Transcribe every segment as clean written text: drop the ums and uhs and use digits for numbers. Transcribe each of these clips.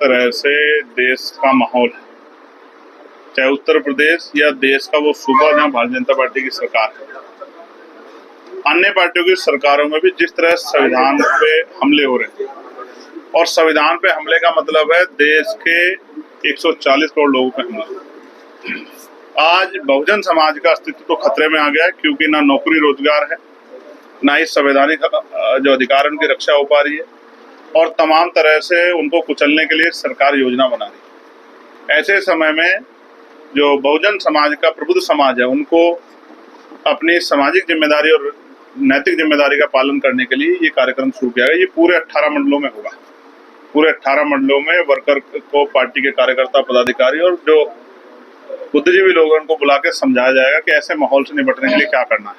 तरह से देश का माहौल है, चाहे उत्तर प्रदेश या देश का वो सूबा जहां भारतीय जनता पार्टी की सरकार है, अन्य पार्टियों की सरकारों में भी जिस तरह संविधान पे हमले हो रहे हैं, और संविधान पे हमले का मतलब है देश के 140 करोड़ लोगों पे हमला। आज बहुजन समाज का अस्तित्व तो खतरे में आ गया है, क्योंकि ना नौकरी रोजगार है, ना ही संवैधानिक जो अधिकार है उनकी रक्षा हो पा रही है, और तमाम तरह से उनको कुचलने के लिए सरकार योजना बना रही है। ऐसे समय में जो बहुजन समाज का प्रबुद्ध समाज है, उनको अपनी सामाजिक जिम्मेदारी और नैतिक जिम्मेदारी का पालन करने के लिए ये कार्यक्रम शुरू किया गया। ये पूरे 18 मंडलों में होगा। पूरे 18 मंडलों में वर्कर को, पार्टी के कार्यकर्ता, पदाधिकारी और जो बुद्धिजीवी लोग हैं उनको बुला के समझाया जाएगा कि ऐसे माहौल से निपटने के लिए क्या करना है।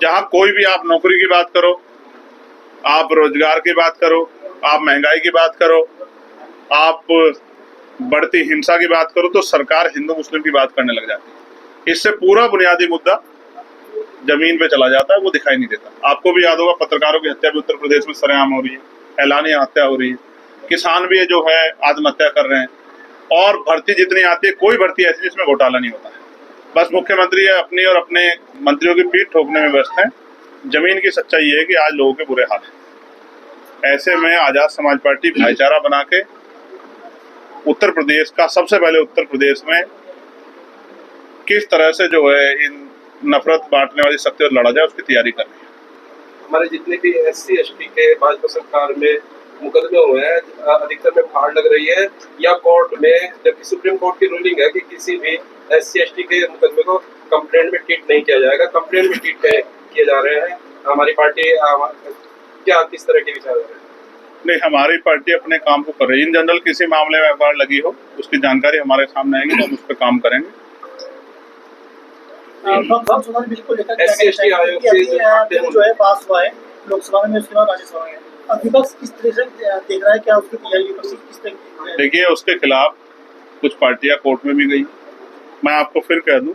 जहाँ कोई भी, आप नौकरी की बात करो, आप रोजगार की बात करो, आप महंगाई की बात करो, आप बढ़ती हिंसा की बात करो, तो सरकार हिंदू मुस्लिम की बात करने लग जाती है। इससे पूरा बुनियादी मुद्दा जमीन पे चला जाता है, वो दिखाई नहीं देता। आपको भी याद होगा, पत्रकारों की हत्या भी उत्तर प्रदेश में सरेआम हो रही है, एलानिया हत्या हो रही है, किसान भी जो है आत्महत्या कर रहे हैं, और भर्ती जितनी आती है, कोई भर्ती ऐसी जिसमें घोटाला नहीं होता है। बस मुख्यमंत्री अपनी और अपने मंत्रियों की पीठ ठोकने में व्यस्त हैं। जमीन की सच्चाई ये है कि आज लोगों के बुरे हाल है। ऐसे में आजाद समाज पार्टी भाईचारा बना के उत्तर प्रदेश का, सबसे पहले उत्तर प्रदेश में किस तरह से जो है इन नफरत बांटने वाली शक्तियों से लड़ा जाए, उसकी तैयारी कर रही है। हमारे जितने भी SC ST के भाजपा सरकार में मुकदमे हुए हैं, अधिकतर में फाड़ लग रही है या कोर्ट में, जबकि सुप्रीम कोर्ट की रूलिंग है कि किसी भी SC ST के मुकदमे को कंप्लेंट में ट्रीट नहीं किया जाएगा। कंप्लेंट में ट्रीट किए जा रहे हैं। हमारी पार्टी क्या किस तरह के विचार है? नहीं, हमारी पार्टी अपने काम को कर रही है। इन जनरल किसी मामले में FIR लगी हो, उसकी जानकारी हमारे सामने आएगी तो हम उस पर काम करेंगे। SC ST आयोग जो है पास हुआ है लोकसभा में, उसके बाद राज्यसभा में, विपक्ष किस तरह से देख रहा है, क्या उसकी तैयारी विपक्ष किस तरह? देखिए, उसके खिलाफ कुछ पार्टियां कोर्ट में भी गई। मैं आपको फिर कह दूं,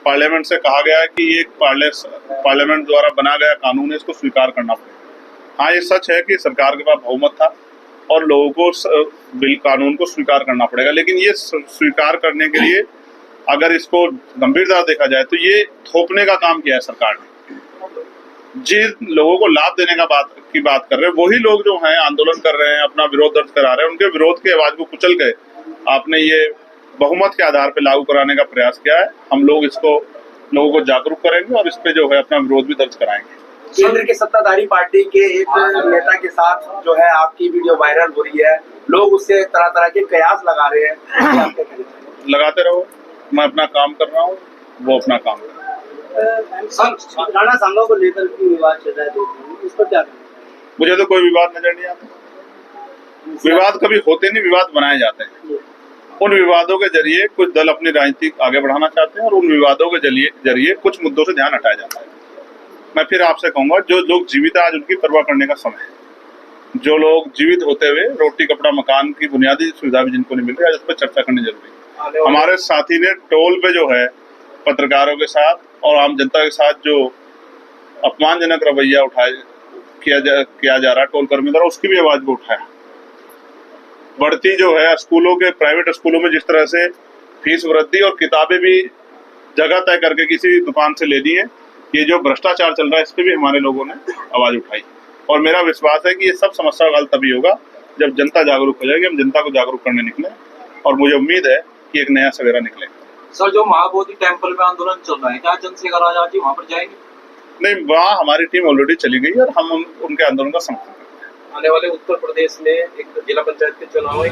पार्लियामेंट से कहा गया है कि ये पार्लियामेंट द्वारा बना गया कानून है, इसको स्वीकार करना पड़ेगा। हाँ, ये सच है कि सरकार के पास बहुमत था और लोगों को बिल कानून को स्वीकार करना पड़ेगा, लेकिन ये स्वीकार करने के लिए अगर इसको गंभीरता देखा जाए तो ये थोपने का काम किया है सरकार ने। जिन लोगों को लाभ देने का बात कर रहे हैं, वही लोग जो हैं आंदोलन कर रहे हैं, अपना विरोध दर्ज करा रहे हैं, उनके विरोध की आवाज को कुचल के आपने ये बहुमत के आधार पर लागू कराने का प्रयास किया है। हम लोग इसको लोगों को जागरूक करेंगे और इस पे जो है अपना विरोध भी दर्ज कराएंगे। केंद्र के सत्ताधारी पार्टी के एक नेता के साथ जो है आपकी वीडियो वायरल हो रही है, लोग उससे तरह तरह के कयास लगा रहे हैं। लगाते रहो, मैं अपना काम कर रहा हूँ, वो अपना काम कर रहा है। राणा सांगा को लेकर की विवाद चल रहा है, इस पर क्या? मुझे तो कोई विवाद नजर नहीं आता। विवाद कभी होते नहीं, विवाद बनाए जाते हैं। उन विवादों के जरिए कुछ दल अपनी राजनीति आगे बढ़ाना चाहते हैं और उन विवादों के जरिए कुछ मुद्दों से ध्यान हटाया जाता है। मैं फिर आपसे कहूंगा, जो लोग जीवित है आज उनकी परवाह करने का समय है। जो लोग जीवित होते हुए रोटी कपड़ा मकान की बुनियादी सुविधा भी जिनको नहीं मिल रही, आज उस पर चर्चा करनी जरूरी है। हमारे साथी ने टोल पे जो है पत्रकारों के साथ और आम जनता के साथ जो अपमानजनक रवैया किया जा रहा है टोल कर्मी द्वारा, उसकी भी आवाज को उठाया। बढ़ती जो है स्कूलों के, प्राइवेट स्कूलों में जिस तरह से फीस वृद्धि और किताबें भी जगह तय करके किसी दुकान से ले ली है, ये जो भ्रष्टाचार चल रहा है, इस पर भी हमारे लोगों ने आवाज उठाई। और मेरा विश्वास है कि ये सब समस्या का हल तभी होगा जब जनता जागरूक हो जाएगी। हम जनता को जागरूक करने निकले और मुझे उम्मीद है कि एक नया सवेरा निकलेगा। सर, जो महाबोधि टेम्पल में आंदोलन चल रहा है, क्या चंद्रशेखर आजाद जी वहाँ पर जाएंगे? नहीं, वहाँ हमारी टीम ऑलरेडी चली गई और हम उनके आंदोलन का समर्थन करते हैं। आने वाले उत्तर प्रदेश में एक जिला पंचायत के चुनाव